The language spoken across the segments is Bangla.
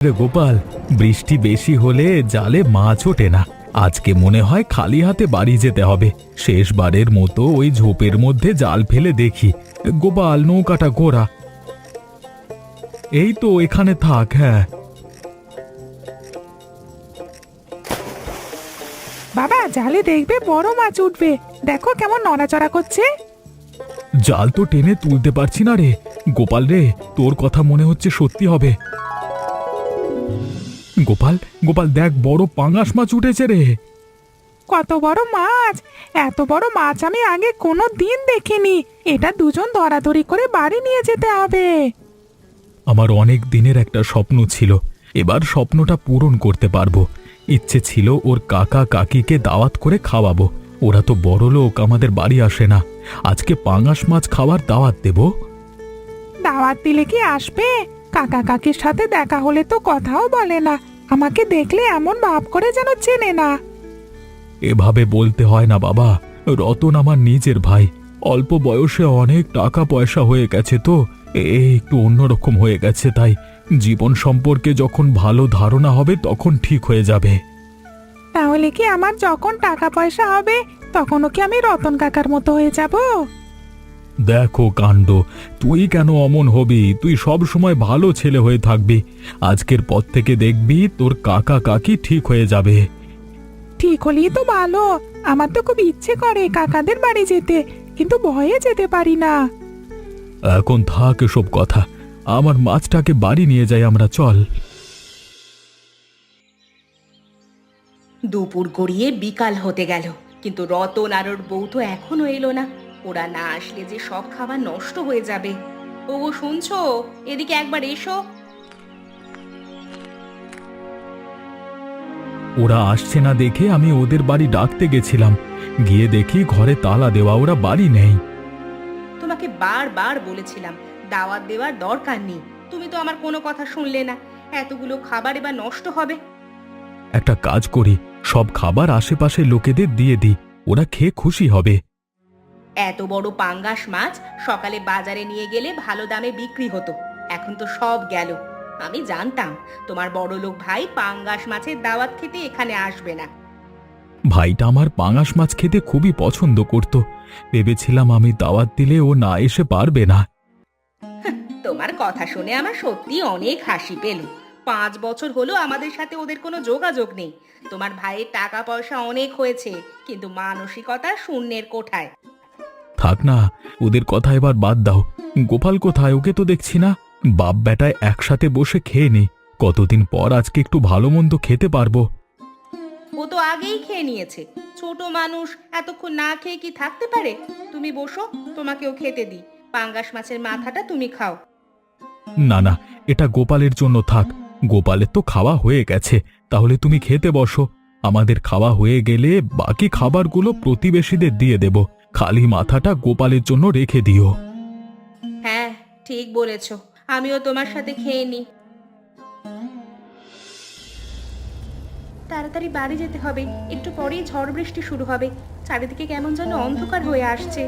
রে গোপাল, বৃষ্টি বেশি হলে জালে মাছ ওঠে না। আজকে মনে হয় খালি হাতে বাড়ি যেতে হবে। শেষবারের মতো ওই ঝোপের মধ্যে জাল ফেলে দেখি। গোপাল, নৌকাটা ঘোরা। এই তো এখানে থাক। হ্যাঁ বাবা, জালে দেখবে বড় মাছ উঠবে। দেখো কেমন নড়াচড়া করছে। জাল তো টেনে তুলতে পারছি না রে। গোপাল রে, তোর কথা মনে হচ্ছে সত্যি হবে। গোপাল গোপাল, দেখ বড় পাঙাশ মাছ উঠেছে রে। কত বড় মাছ! এত বড় মাছ আমি আগে কোনো দিন দেখিনি। এটা দুজন ধরাধরি করে বাড়ি নিয়ে যেতে হবে। আমার অনেক দিনের একটা স্বপ্ন ছিল, এবার স্বপ্নটা পূরণ করতে পারবো। ইচ্ছে ছিল ওর কাকা কাকিকে দাওয়াত করে খাওয়াবো। ওরা তো বড় লোক, আমাদের বাড়ি আসে না। আজকে পাঙাশ মাছ খাওয়ার দাওয়াত দেব। দাওয়াত দিলে কি আসবে? কাকা কাকির সাথে দেখা হলে তো কথাও বলে না। আমাকে দেখলে এমন ভাব করে যেন চেনে না। এভাবে বলতে হয় না বাবা। রতন আমার নিজের ভাই। অল্প বয়সে অনেক টাকা পয়সা হয়ে গেছে, তো একটু অন্যরকম হয়ে গেছে। তাই জীবন সম্পর্কে যখন ভালো ধারণা হবে তখন ঠিক হয়ে যাবে। তাহলে কি আমার যখন টাকা পয়সা হবে তখনও কি আমি রতন কাকার মতো হয়ে যাব? দেখো কাণ্ড, তুই কেন অমন হবি? তুই সব সময় ভালো ছেলে হয়ে থাকবি। আজকের পর থেকে দেখবি তোর কাকা কাকি ঠিক হয়ে যাবে। ঠিক হলেই তো ভালো। আমার তো খুব ইচ্ছে করে কাকাদের বাড়ি যেতে, কিন্তু ভয়ে যেতে পারি না। এখন থাক এসব কথা। আমার মাছটাকে বাড়ি নিয়ে যাই আমরা, চল। দুপুর গড়িয়ে বিকাল হতে গেল, কিন্তু রতন আর ওর বউ তো এখনো এলো না। ওরা না আসলে যে সব খাবার নষ্ট হয়ে যাবে। ও শুনছো? এদিকে একবার এসো। ওরা আসছে না দেখে আমি ওদের বাড়ি ডাকতে গেছিলাম। গিয়ে দেখি ঘরে তালা দেওয়া, ওরা বাড়ি নেই। তোমাকে বারবার বলেছিলাম দাওয়াত দেওয়ার দরকার নেই, তুমি তো আমার কোনো কথা শুনলে না। এতগুলো খাবার এবার নষ্ট হবে। একটা কাজ করি, সব খাবার আশেপাশের লোকেদের দিয়ে দিই, ওরা খেয়ে খুশি হবে। এত বড় পাঙ্গাস মাছ সকালে বাজারে নিয়ে গেলে ভালো দামে বিক্রি হতো, এখন তো সব গেল। আমি জানতাম তোমার বড়লোক ভাই পাঙ্গাস মাছের দাওয়াত খেতে এখানে আসবে না। ভাইটা আমার পাঙাশ মাছ খেতে খুবই পছন্দ করত। ভেবেছিলাম আমি দাওয়াত দিলে ও না এসে পারবে না। তোমার কথা শুনে আমার সত্যি অনেক হাসি পেল। 5 বছর হলো আমাদের সাথে ওদের কোনো যোগাযোগ নেই। তোমার ভাইয়ের টাকা পয়সা অনেক হয়েছে, কিন্তু মানসিকতা শূন্যের কোঠায়। থাক না, ওদের কথা এবার বাদ দাও। গোপাল কোথায়? ওকে তো দেখছি না। বাপ বেটায় একসাথে বসে খেয়ে নি। কতদিন পর আজকে একটু ভালো মন্দ খেতে পারবো। ও তো আগেই খেয়ে নিয়েছে। ছোট মানুষ এতক্ষণ না খেয়ে কি থাকতে পারে? তুমি বসো, তোমাকেও খেতে দিই। পাঙ্গাস মাছের মাথাটা তুমি খাও। না না, এটা গোপালের জন্য থাক। গোপালের তো খাওয়া হয়ে গেছে। তাহলে তুমি খেতে বসো। আমাদের খাওয়া হয়ে গেলে বাকি খাবারগুলো প্রতিবেশীদের দিয়ে দেব। খালি মাথাটা গোপালের জন্য রেখে দিও। হ্যাঁ, ঠিক বলেছো। আমিও তোমার সাথে খেয়ে নিই। তাড়াতাড়ি বাড়ি যেতে হবে, একটু পরেই ঝড় বৃষ্টি শুরু হবে। চারিদিকে কেমন যেন অন্ধকার হয়ে আসছে।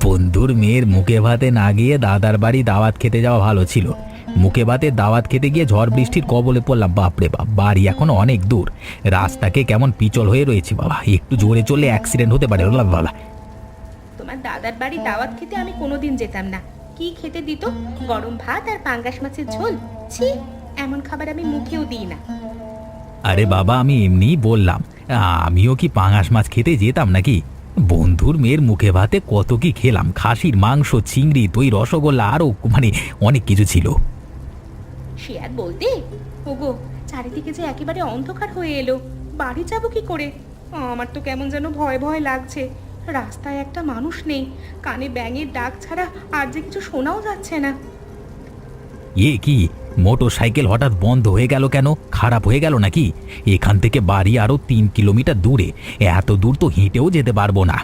বন্ধুর মেয়ের মুখে ভাতে না গিয়ে দাদার বাড়ি দাওয়াত খেতে যাওয়া ভালো ছিল। মুখে ভাতে দাওয়াত খেতে গিয়ে ঝড় বৃষ্টির কবলে পড়লাম। বাপরে বাপ, বাড়ি এখন অনেক দূর। রাস্তাকে কেমন পিচল হয়ে রয়েছে বাবা, একটু জোরে চললে অ্যাক্সিডেন্ট হতে পারে বাবা। তোমার দাদার বাড়ি দাওয়াত খেতে আমি কোনোদিন যেতাম না। কি খেতে দিত? গরম ভাত আর পাঙ্গাস মাছের ঝোল। ছি, এমন খাবার আমি মুখেও দিই না। আরে বাবা, আমি এমনিই বললাম। আমিও কি পাঙাশ মাছ খেতে যেতাম নাকি? বন্ধুর মেয়ের মুখে ভাতে কত কি খেলাম। খাসির মাংস, চিংড়ি, দই, রসগোল্লা, আরও অনেক কিছু ছিল। সে আর বলতে। ওগো, চারিদিকে যে একেবারে অন্ধকার হয়ে এলো। বাড়ি যাব কি করে? আমার তো কেমন যেন ভয় ভয় লাগছে। রাস্তায় একটা মানুষ নেই, কানে ব্যাঙের ডাক ছাড়া আর যে কিছু শোনাও যাচ্ছে না। এ কি, মোটর সাইকেল হঠাৎ বন্ধ হয়ে গেল কেন? খারাপ হয়ে গেল নাকি? এখান থেকে বাড়ি আরো 3 কিলোমিটার দূরে। এত দূর তো হেঁটেও যেতে পারবো না।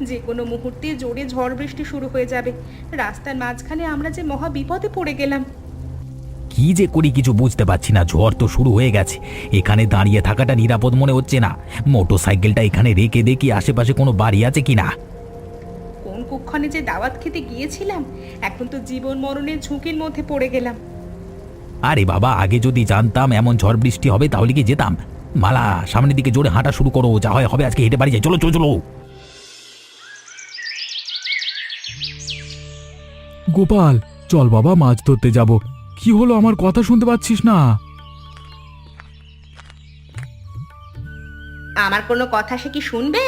যে কোনো মুহূর্তে জোরে ঝড় বৃষ্টি শুরু হয়ে যাবে। রাস্তার মাঝখানে আমরা যে মহা বিপদে পড়ে গেলাম। কি যে করি কিছু বুঝতে পারছি না। ঝড় তো শুরু হয়ে গেছে। এখানে দাঁড়িয়ে থাকাটা নিরাপদ মনে হচ্ছে না। মোটর সাইকেলটা এখানে রেখে দেখি আশেপাশে কোনো বাড়ি আছে কিনা। কোন কুক্ষণে যে দাওয়াত খেতে গিয়েছিলাম, এখন তো জীবন মরণের ঝুঁকির মধ্যে পড়ে গেলাম। আরে বাবা, আগে যদি জানতাম এমন ঝড় বৃষ্টি হবে তাহলে কি যেতাম। মালা, সামনের দিকে জোরে হাঁটা শুরু করো, যা হয় হবে, আজকে হেঁটে বাড়ি যাই, চলো চলো চলো। গোপাল, চল বাবা, মাছ ধরতে যাব। কি হলো, আমার কথা শুনতে পাচ্ছিস না? আমার কোনো কথা সে কি শুনবে?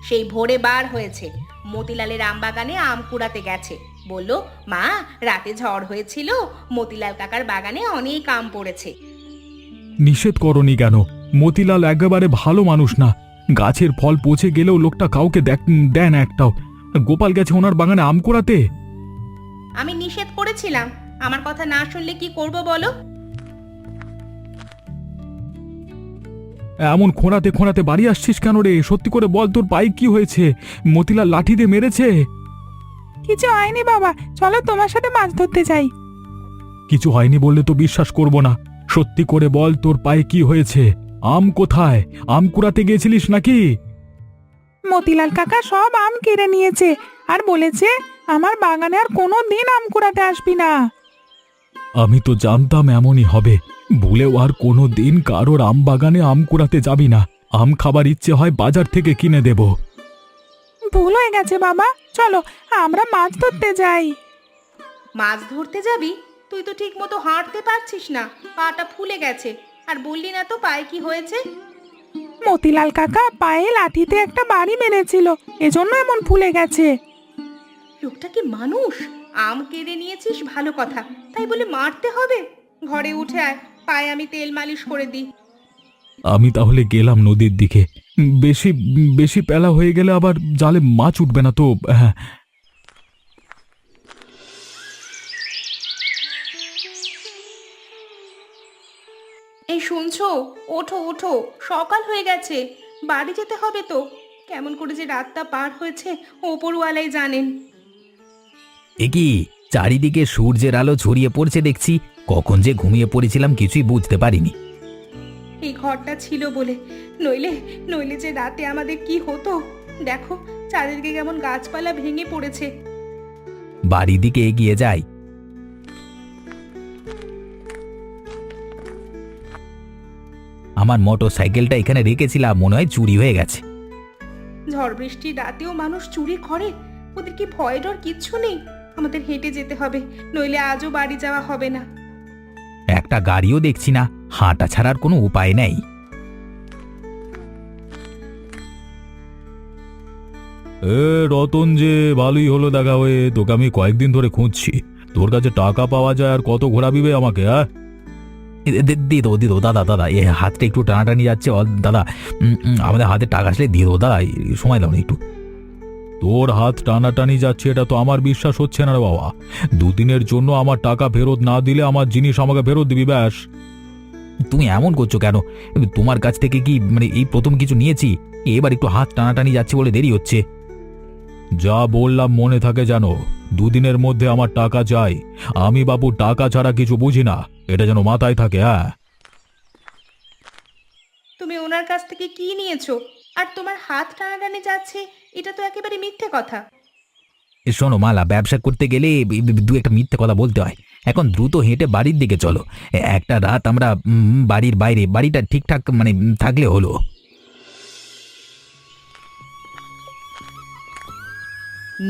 সেই ভোরে বার হয়েছে, মতিলালের আম বাগানে আম কুড়াতে গেছে। বলল, মা, রাতে ঝড় হয়েছিল, মতিলাল কাকার বাগানে অনেক আম পড়েছে। নিষেধ করনি কেন? মতিলাল একেবারে ভালো মানুষ না। গাছের ফল পচে গেলেও লোকটা কাউকে দেন একটাও। গোপাল গেছে ওনার বাগানে আম কুড়াতে। আমি নিষেধ করেছিলাম, আমার কথা না শুনলে কি করব বলো? এমন খোঁড়াতে খোঁড়াতে বাড়ি আসছিস কেন রে? সত্যি করে বল, তোর পায়ে কি হয়েছে? মতিলাল লাঠি দিয়ে মেরেছে? কিছু হয়নি বাবা, চলো তোমার সাথে মাছ ধরতে যাই। কিছু হয়নি বললে তো বিশ্বাস করব না। সত্যি করে বল, তোর পায়ে কি হয়েছে? আম কোথায়? আম কুড়াতে গিয়েছিলিস নাকি? মতিলাল কাকা সব আম কেড়ে নিয়েছে আর বলেছে আমার বাগানে আর কোনো দিন আম কুড়াতে আসবি না। আমি তো জানতাম এমনই হবে। ভুলেও আর কোনো দিন কারোর আম বাগানে আম কুড়াতে যাবি না। আম খাবার ইচ্ছে হয় বাজার থেকে কিনে দেব। ভুল হয়ে গেছে বাবা, চলো আমরা মাছ ধরতে যাই। মাছ ধরতে যাবি? তুই তো ঠিক মতো হাঁটতে পারছিস না, পাটা ফুলে গেছে। আর বললি না তো পায়ে কি হয়েছে? মতিলাল কাকা পায়ে লাঠিতে একটা বাড়ি মেরেছিল, এজন্য এমন ফুলে গেছে। লোকটা কি মানুষ? আম কেড়ে নিয়েছিস ভালো কথা, তাই বলে মারতে হবে? ঘরে উঠে আয়, পায়ে আমি তেল মালিশ করে দিই। আমি তাহলে গেলাম নদীর দিকে। বেশি বেশি পেলা হয়ে গেলে আবার জালে মাছ উঠবে না তো। হ্যাঁ, এই শুনছো? ওঠো ওঠো, সকাল হয়ে গেছে, বাড়ি যেতে হবে তো। কেমন করে যে রাতটা পার হয়েছে ওপরওয়ালাই জানেন। এ কি, চারিদিকে সূর্যের আলো ছড়িয়ে পড়ছে দেখছি। কখন যে ঘুমিয়ে পড়েছিলাম কিছুই বুঝতে পারিনি। এই ঘরটা ছিল বলে, নইলে নইলে যে রাতে আমাদের কি হতো। দেখো, চারিদিকে কেমন গাছপালা ভেঙে পড়েছে। বাড়ির দিকে এগিয়ে যাই। আমার মোটর সাইকেলটা এখানে রেখেছিলাম, মনে হয় চুরি হয়ে গেছে। ঝড় বৃষ্টির রাতেও মানুষ চুরি করে? ওদের কি ভয় ডর কিচ্ছু নেই? আমাদের হেঁটে যেতে হবে, নইলে আজও বাড়ি যাওয়া হবে না। একটা গাড়িও দেখছি না, হাঁটা ছাড়ার কোনো উপায় নেই। রতন যে, ভালোই হলো দেখা হয়ে। তোকে আমি কয়েকদিন ধরে খুঁজছি। তোর কাছে টাকা পাওয়া যায় আর কত ঘোরাবিবে আমাকে? হ্যাঁ, দিদো দিদো দাদা দাদা, এ হাতটা একটু টানাটানি যাচ্ছে দাদা। আমাদের হাতে টাকা আসলে দিয়ে দাদা, সময় দাও না একটু। তোর হাত টানাটানি যাচ্ছে এটা তো আমার বিশ্বাস হচ্ছে না রে বাবা। দুদিনের জন্য আমার টাকা ফেরত না দিলে আমার জিনিস আমাকে ফেরত দিবি ব্যাস। তুমি এমন করছো কেন? তোমার কাছ থেকে কি মানে এই প্রথম কিছু নিয়েছি? এবার একটু হাত টানাটানি যাচ্ছে বলে দেরি হচ্ছে। যা বললাম মনে থাকে যেন। দুদিনের মধ্যে আমার টাকা চাই। আমি বাবু টাকা ছাড়া কিছু বুঝি না, এটা যেন মাথায় থাকে। হ্যাঁ, তুমি ওনার কাছ থেকে কি নিয়েছো? আর তোমার হাত টানাটানি যাচ্ছে, এটা তো একেবারে মিথ্যে কথা। শোনো মালা, ব্যবসা করতে গেলে দু একটা মিথ্যে কথা বলতে হয়। এখন দ্রুত হেঁটে বাড়ির দিকে চলো। একটা রাত আমরা বাড়ির বাইরে, বাড়িটা ঠিকঠাক মানে থাকলে হলো।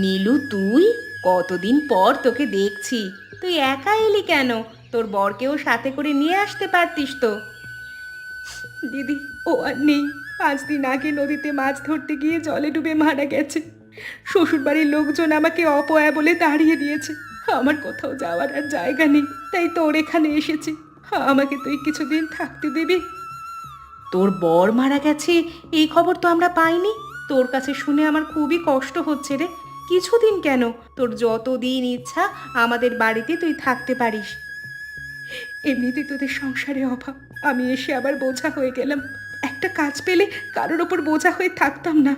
নীলু, তুই? কতদিন পর তোকে দেখছি। তুই একা এলি কেন? তোর বরকেও সাথে করে নিয়ে আসতে পারতিস তো। দিদি, ও আর নেই। 5 দিন আগে নদীতে মাছ ধরতে গিয়ে জলে ডুবে মারা গেছে। শ্বশুরবাড়ির লোকজন আমাকে অপয়া বলে তাড়িয়ে দিয়েছে। আমার কোথাও যাওয়ার আর জায়গা নেই, তাই তোর এখানে এসেছি। আমাকে তুই কিছুদিন থাকতে দিবি? তোর বর মারা গেছে এই খবর তো আমরা পাইনি। তোর কাছে শুনে আমার খুবই কষ্ট হচ্ছে রে। কিছুদিন কেন, তোর যতদিন ইচ্ছা আমাদের বাড়িতে তুই থাকতে পারিস। এমনিতে তোদের সংসারে অভাব, আমি এসে আবার বোঝা হয়ে গেলাম। একটা কাজ পেলে কারোর ওপর বোঝা হয়ে থাকতাম না।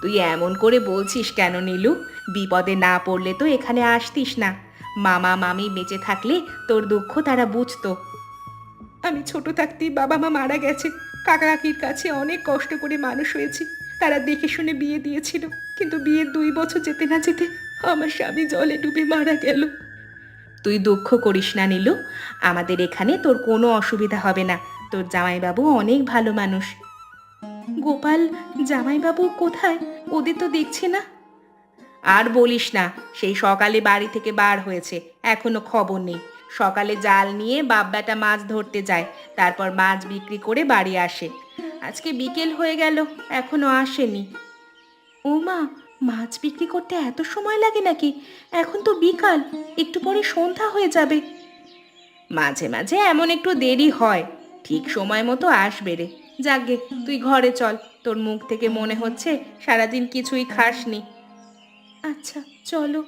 তুই এমন করে বলছিস কেন নীলু? বিপদে না পড়লে তো এখানে আসতিস না। মামা মামি বেঁচে থাকলে তোর দুঃখ তারা বুঝতো। আমি ছোট থাকতেই বাবা মা মারা গেছে। কাকা কাকির কাছে অনেক কষ্ট করে মানুষ হয়েছি। তারা দেখে শুনে বিয়ে দিয়েছিল, কিন্তু বিয়ের 2 বছর যেতে না যেতে আমার স্বামী জলে ডুবে মারা গেল। তুই দুঃখ করিস না নীলু, আমাদের এখানে তোর কোনো অসুবিধা হবে না। তোর জামাইবাবু অনেক ভালো মানুষ। গোপাল, জামাইবাবু কোথায়? ওদের তো দেখছি না। আর বলিস না, সেই সকালে বাড়ি থেকে বার হয়েছে, এখনো খবর নেই। সকালে জাল নিয়ে বাপ বেটা মাছ ধরতে যায়, তারপর মাছ বিক্রি করে বাড়ি আসে। আজকে বিকেল হয়ে গেল, এখনো আসেনি। ও মা, মাছ বিক্রি করতে এত সময় লাগে নাকি? এখন তো বিকাল, একটু পরে সন্ধ্যা হয়ে যাবে। মাঝে মাঝে এমন একটু দেরি হয়, ঠিক সময় মতো আসবে রে। যাকগে, তুই ঘরে চল, তোর মুখ থেকে মনে হচ্ছে সারাদিন কিছুই খাসনি। আচ্ছা, চলো।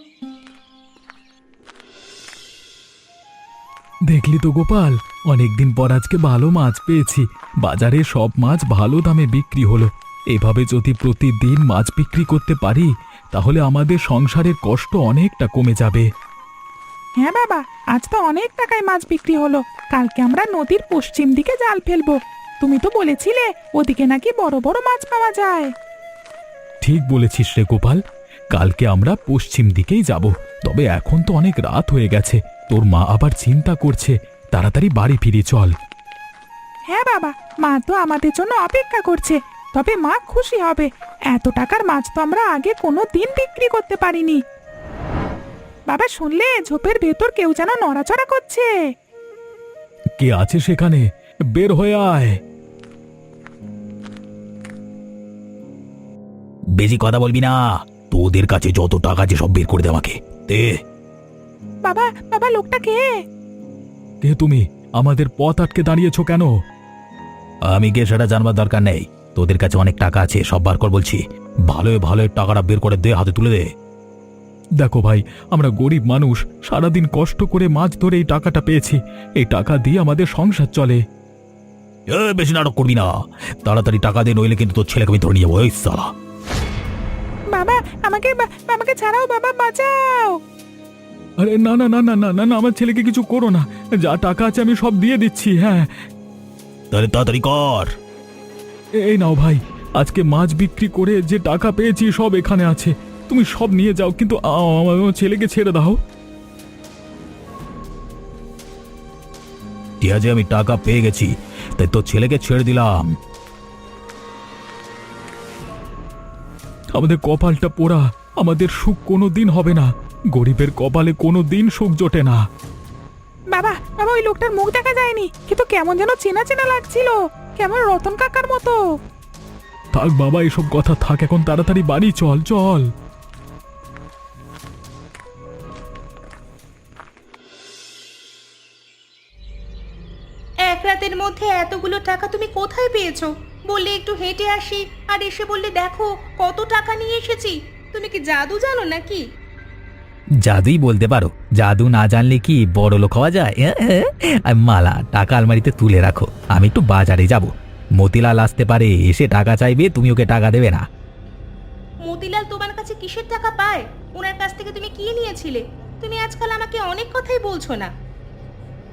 দেখলি তো গোপাল, অনেকদিন পর আজকে ভালো মাছ পেয়েছি। বাজারে সব মাছ ভালো দামে বিক্রি হলো। এভাবে যদি প্রতিদিন মাছ বিক্রি করতে পারি তাহলে আমাদের সংসারের কষ্ট অনেকটা কমে যাবে। হ্যাঁ বাবা, আজ তো অনেক টাকায় মাছ বিক্রি হলো। কালকে আমরা নদীর পশ্চিম দিকে জাল ফেলবো। তুমি তো বলেছিলে ওদিকে নাকি বড় বড় মাছ পাওয়া যায়। ঠিক বলেছিস রে গোপাল, কালকে আমরা পশ্চিম দিকেই যাব। তবে এখন তো অনেক রাত হয়ে গেছে, তোর মা আবার চিন্তা করছে। তাড়াতাড়ি বাড়ি ফিরে চল। হ্যাঁ বাবা, মা তো আমাদের জন্য অপেক্ষা করছে। তবে মা খুশি হবে, এত টাকার মাছ তো আমরা আগে কোনো দিন বিক্রি করতে পারিনি। বাবা, শুনলে ঝোপের ভেতর কেউ যেন নড়াচড়া করছে। কে আছে সেখানে? বের হয়ে আয়। বেশি কথা বলবি না, তোদের কাছে যত টাকা আছে সব বের করে দে আমাকে, দে। বাবা বাবা, লোকটা কে? কে তুমি? আমাদের পথ আটকে দাঁড়িয়েছো কেন? আমি কে সেটা জানবার দরকার নেই। তোদের কাছে অনেক টাকা আছে, সব বার কর বলছি। ভালোই ভালোই টাকাটা বের করে দে, হাতে তুলে দে। দেখো ভাই, আমরা গরিব মানুষ, সারাদিন কষ্ট করে মাছ ধরে এই টাকাটা পেয়েছি। এই টাকা দিয়ে আমাদের সংসার চলে। বেশি নাটক করবি না, তাড়াতাড়ি টাকা দে, নইলে কিন্তু তোর ছেলেকে আমি ধরে নিয়ে যাবো। ওই সালা! বাবা, আমাকে আমাকে ছাড়াও, বাবা বাঁচাও। আরে না না না না না না না, আমার ছেলেকে কিছু করো না। যা টাকা আছে আমি সব দিয়ে দিচ্ছি। হ্যাঁ, তাহলে তাড়াতাড়ি কর। এই নাও ভাই, আজকে মাছ বিক্রি করে যে টাকা পেয়েছি সব এখানে আছে। তুমি সব নিয়ে যাও, কিন্তু আমার ছেলেকে ছেড়ে দাও। ঠিক আছে, আমি টাকা পেয়ে গেছি, তাই তোর ছেলেকে ছেড়ে দিলাম। আমাদের কপালটা পোড়া, আমাদের সুখ কোনো দিন হবে না। গরিবের কপালে কোনো দিন সুখ জোটে না। বাবা বাবা, ওই লোকটার মুখ দেখা যায়নি, কিন্তু কেমন যেন চেনা চেনা লাগছিল, কেমন রতন কাকার মতো। থাক বাবা, এসব কথা থাক, এখন তাড়াতাড়ি বাড়ি চল চল। এক রাতের মধ্যে এতগুলো টাকা তুমি কোথায় পেয়েছো? বললে একটু হেঁটে আসি, আর এসে বললে দেখো কত টাকা নিয়ে এসেছি। তুমি কি জাদু জানো নাকি? জাদুই বলতে পারো, জাদু না জানলে কি বড় লোক হওয়া যায়? আর মালা, টাকা আলমারিতে তুলে রাখো, আমি একটু বাজারে যাব। মতিলাল আসতে পারে, এসে টাকা চাইবে, তুমি ওকে টাকা দেবে না। মতিলাল তোমার কাছে কিসের টাকা পায়? ওনার কাছ থেকে তুমি কি নিয়েছিলে? তুমি আজকাল আমাকে অনেক কথাই বলছো না।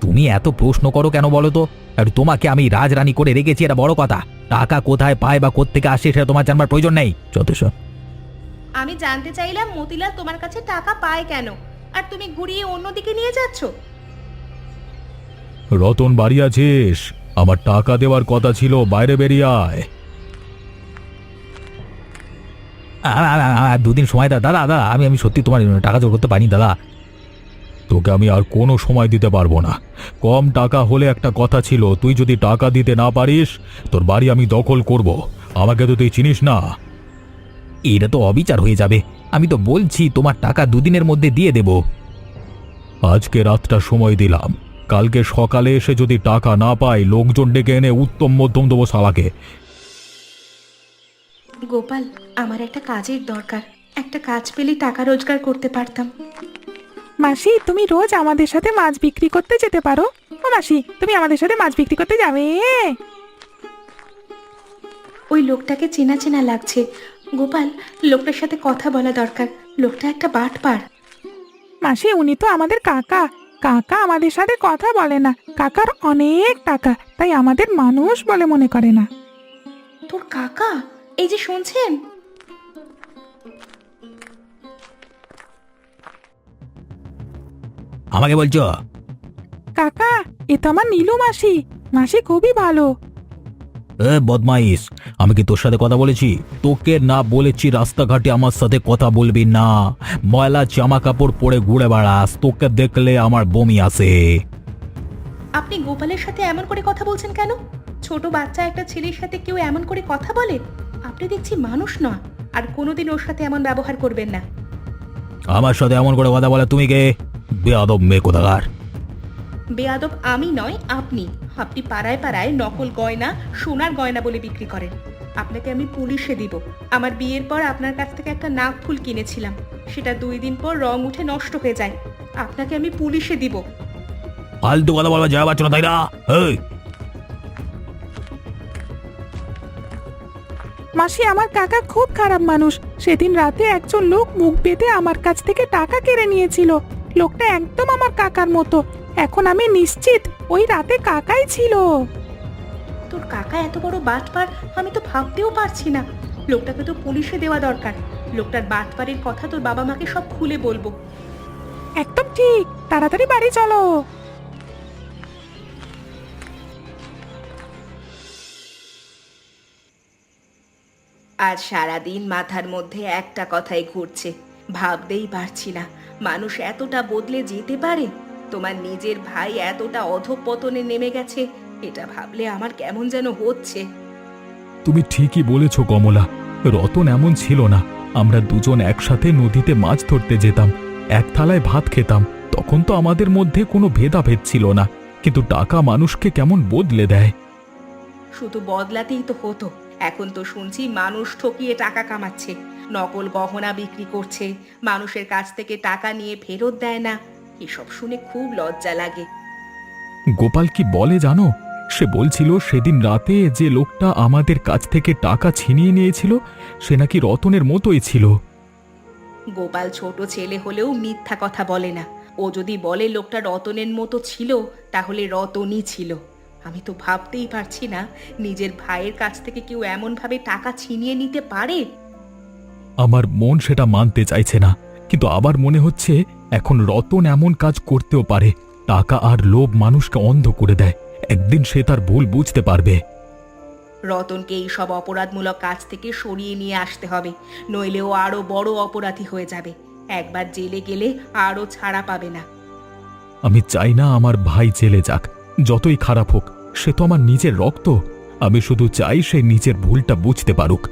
তুমি এত প্রশ্ন করো কেন বলো তো? আর তোমাকে আমি রাজরানী করে রেখেছি, এটা বড় কথা। টাকা কোথায় পায় বা কোত্থেকে আসে সেটা তোমার জানবার প্রয়োজন নেই, যথেষ্ট। আমি জানতে চাইলাম মতিলাল তোমার কাছে টাকা পায় কেন, আর তুমি ঘুরিয়ে অন্যদিকে নিয়ে যাচ্ছ। রতন, বাড়ি আছিস? আমার টাকা দেওয়ার কথা ছিল, বাইরে বেরিয়ে আয়। দুদিন সময় দাদা, দাদা আমি সত্যি তোমার টাকা জোর করতে পারিনি দাদা। তোকে আমি আর কোনো সময় দিতে পারবো না। কম টাকা হলে একটা কথা ছিল, তুই যদি টাকা দিতে না পারিস তোর বাড়ি আমি দখল করব। আমাকে তো তুই চিনিস না। এটা তো অবিচার হয়ে যাবে। আমি তো বলছি তোমার টাকা দুদিনের মধ্যে দিয়ে দেব। আজকে রাতটা সময় দিলাম, কালকে সকালে এসে যদি টাকা না পাই লোকজন ডেকে এনে উত্তম মধ্যম দেবো শালাকে। গোপাল, আমার একটা কাজের দরকার। একটা কাজ পেলে টাকা রোজগার করতে পারতাম। মাসি, তুমি রোজ আমাদের সাথে মাছ বিক্রি করতে যেতে পারো। ও মাসি, তুমি আমাদের সাথে মাছ বিক্রি করতে যাবে? ওই লোকটাকে চেনা চেনা লাগছে। গোপাল, লোকটার সাথে কথা বলা দরকার। লোকটা একটা বাটপার। মাসি, উনি তো আমাদের কাকা। কাকা আমাদের সাথে কথা বলে না। কাকার অনেক টাকা, তাই আমাদের মানুষ বলে মনে করে না। তোর কাকা? এই যে শুনছেন? আমাকে বলছো? কাকা, এ তো আমার নীলু মাসি। মাসি খুবই ভালো। এ বদমাইশ, আমি কি তোর সাথে কথা বলেছি? তোকে না বলেছি রাস্তাঘাটে আমার সাথে কথা বলবি না? ময়লা জামা কাপড় পরে ঘুরে বেড়াস, তোকে দেখলে আমার বমি আসে। আপনি গোপালের সাথে এমন করে কথা বলছেন কেন? ছোট বাচ্চা একটা ছেলের সাথে কেউ এমন করে কথা বলে? আপনি দেখছি মানুষ নয়, আর কোনোদিন ওর সাথে এমন ব্যবহার করবেন না। আমার সাথে এমন করে কথা বলে তুমি কে? বেয়াদব মেয়ে কোথাকার। বেয়াদব আমি নয়, আপনি। আপনি পাড়ায় পাড়ায় নকল গয়না, সোনার গয়না বলে বিক্রি করেন। আপনাকে আমি পুলিশে দিব। আমার বিয়ের পর আপনার কাছ থেকে একটা নাক ফুল কিনেছিলাম, সেটা 2 দিন পর রং উঠে নষ্ট হয়ে যায়। আপনাকে আমি পুলিশে দিব। ফালতু কথা বলবা যা পাচ্ছ না, তাই না? এই মাসি, আমার কাকা খুব খারাপ মানুষ। সেদিন রাতে একজন লোক মুখ বেঁধে আমার কাছ থেকে টাকা কেড়ে নিয়েছিল। লোকটা একদম আমার কাকার মতো। এখন আমি নিশ্চিত ওই রাতে কাকাই ছিল। তোর কাকা এত বড় বাটপার আমি তো ভাবতেও পারছি না। লোকটাকে তো পুলিশে দেওয়া দরকার। লোকটার বাটপারের কথা তোর বাবা মাকে সব খুলে বলবো। একদম ঠিক, তাড়াতাড়ি বাড়ি চলো। আজ সারাদিন মাথার মধ্যে একটা কথাই ঘুরছে, ভাবতেই পারছি না মানুষ এতটা বদলে যেতে পারে। তোমার নিজের ভাই এতটা অধঃপতনে নেমে গেছে, এটা ভাবলে আমার কেমন যেন হচ্ছে। তুমি ঠিকই বলেছ কমলা। রতন এমন ছিল না। আমরা দুজন একসাথে নদীতে মাছ ধরতে যেতাম, এক থালায় ভাত খেতাম। তখন তো আমাদের মধ্যে কোনো ভেদাভেদ ছিল না, কিন্তু টাকা মানুষকে কেমন বদলে দেয়। শুধু বদলাতেই তো হতো। এখন তো শুনছি মানুষ ঠকিয়ে টাকা কামাচ্ছে, নকল গহনা বিক্রি করছে, মানুষের কাছ থেকে টাকা নিয়ে ফেরত দেয় না। এসব শুনে খুব লজ্জা লাগে। গোপাল কি বলে জানো? সে বলছিল সেদিন রাতে যে লোকটা আমাদের কাছ থেকে টাকা ছিনিয়ে নিয়েছিল সে নাকি রতনের মতোই ছিল। গোপাল ছোট ছেলে হলেও মিথ্যা কথা বলে না। ও যদি বলে লোকটা রতনের মতো ছিল, তাহলে রতনই ছিল। আমি তো ভাবতেই পারছি না নিজের ভাইয়ের কাছ থেকে কেউ এমন ভাবে টাকা ছিনিয়ে নিতে পারে। আমার মন সেটা মানতে চাইছে না, কিন্তু আবার মনে হচ্ছে এখন রতন এমন কাজ করতেও পারে। টাকা আর লোভ মানুষকে অন্ধ করে দেয়। একদিন সে তার ভুল বুঝতে পারবে। রতনকে এই সব অপরাধমূলক কাজ থেকে সরিয়ে নিয়ে আসতে হবে, নইলে ও আরো বড় অপরাধী হয়ে যাবে। একবার জেলে গেলে আরো ছাড়া পাবে না। আমি চাই না আমার ভাই জেলে যাক, যতই খারাপ হোক। সে তো আমার নিজের রক্ত। আমি শুধু চাই সে নিজের ভুলটা বুঝতে পারুক।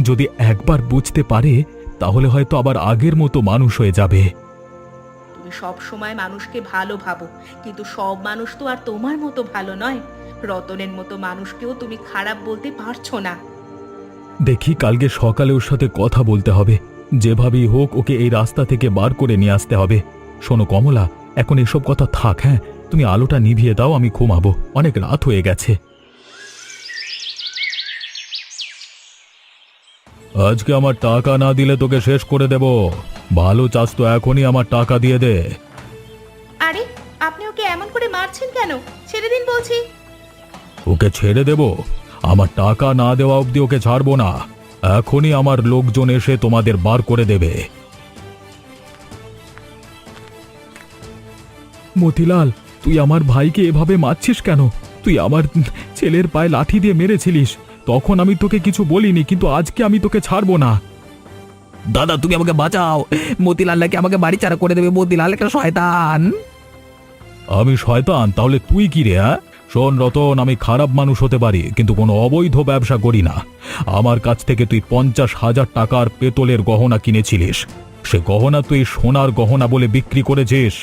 যদি একবার বুঝতে পারে তাহলে হয়তো আবার আগের মতো মানুষ হয়ে যাবে। তুমি সব সময় মানুষকে ভালো ভাবো, কিন্তু সব মানুষ তো আর তোমার মতো ভালো নয়। রতনের মতো মানুষকেও তুমি খারাপ বলতে পারছো না। দেখি কালকে সকালে ওর সাথে কথা বলতে হবে। যেভাবেই হোক ওকে এই রাস্তা থেকে বার করে নিয়ে আসতে হবে। শোনো কমলা, এখন এসব কথা থাক। হ্যাঁ, তুমি আলোটা নিভিয়ে দাও, আমি ঘুমাবো, অনেক রাত হয়ে গেছে। আজকে আমার টাকা না দিলে তোকে শেষ করে দেব। ভালো চাস তো এখনই আমার টাকা দিয়ে দে। আরে, আপনি ওকে এমন করে মারছেন কেন? ছেড়ে দিন বলছি। ওকে ছেড়ে দেব? আমার টাকা না দেওয়া অবধি ওকে ছাড়বো না। এখনই আমার লোকজন এসে তোমাদের বার করে দেবে। মতিলাল, তুই আমার ভাইকে এভাবে মারছিস কেন? তুই আমার ছেলের পায়ে লাঠি দিয়ে মেরেছিলিস, তখন আমি তোকে কিছু বলিনি, কিন্তু আজকে আমি তোকে ছাড়বো না। দাদা তুমি আমাকে বাঁচাও, মতিলাল নাকি আমাকে বাড়ি ছাড়া করে দেবে। মতিলাল একটা শয়তান। আমি শয়তান? তাহলে তুই কি রে? হ্যাঁ, শোন রতন, আমি খারাপ মানুষ হতে পারি, কিন্তু কোনো অবৈধ ব্যবসা করি না। আমার কাছ থেকে তুই 50,000 টাকার পেতলের গহনা কিনেছিলিস। সে গহনা তুই সোনার গহনা বলে বিক্রি করেছিস।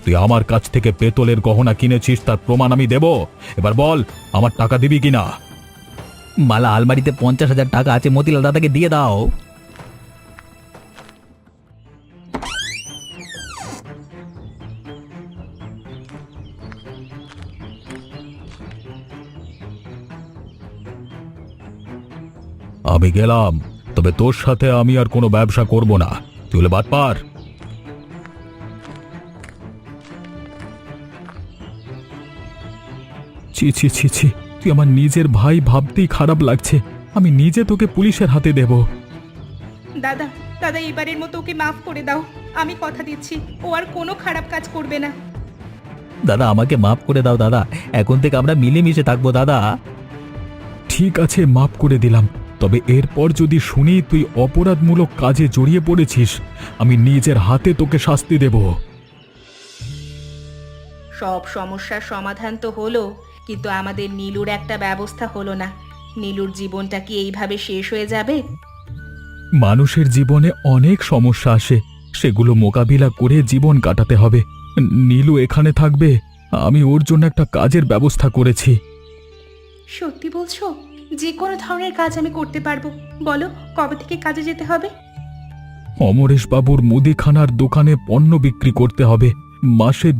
তুই আমার কাছ থেকে পেতলের গহনা কিনেছিস, তার প্রমাণ আমি দেব। এবার বল, আমার টাকা দিবি কিনা? মালা আলমারিতে 50,000 টাকা আছে, মতিলাল দাদাকে দিয়ে দাও। আমি গেলাম, তবে তোর সাথে আমি আর কোনো ব্যবসা করব না। তুই হলে বাটপার। ছি ছি ছি ছি, তুই আমার নিজের ভাই, ভাবতেই খারাপ লাগছে। আমি নিজে তোকে পুলিশের হাতে দেব। দাদা, দাদা, এবারের মতো ওকে মাফ করে দাও। আমি কথা দিচ্ছি ও আর কোনো খারাপ কাজ করবে না। দাদা আমাকে মাফ করে দাও দাদা, এখন থেকে আমরা মিলেমিশে থাকবো দাদা। ঠিক আছে, মাফ করে দিলাম। তবে এরপর যদি শুনি তুই অপরাধমূলক কাজে জড়িয়ে পড়েছিস, আমি নিজের হাতে তোকে শাস্তি দেব। সব সমস্যার সমাধান তো হলো, কিন্তু আমাদের নীলুর একটা ব্যবস্থা হলো না। নীলুর জীবনটা কি এইভাবে শেষ হয়ে যাবে? মানুষের জীবনে অনেক সমস্যা আসে, সেগুলো মোকাবিলা করে জীবন কাটাতে হবে। নীলু এখানে থাকবে, আমি ওর জন্য একটা কাজের ব্যবস্থা করেছি। সত্যি বলছো? যে কোনো ধরনের কাজ আমি করতে পারবো। বলো, কবে থেকে কাজে যেতে হবে? অমরেশ বাবুর মুদিখানার দোকানে পণ্য বিক্রি করতে হবে। মাসে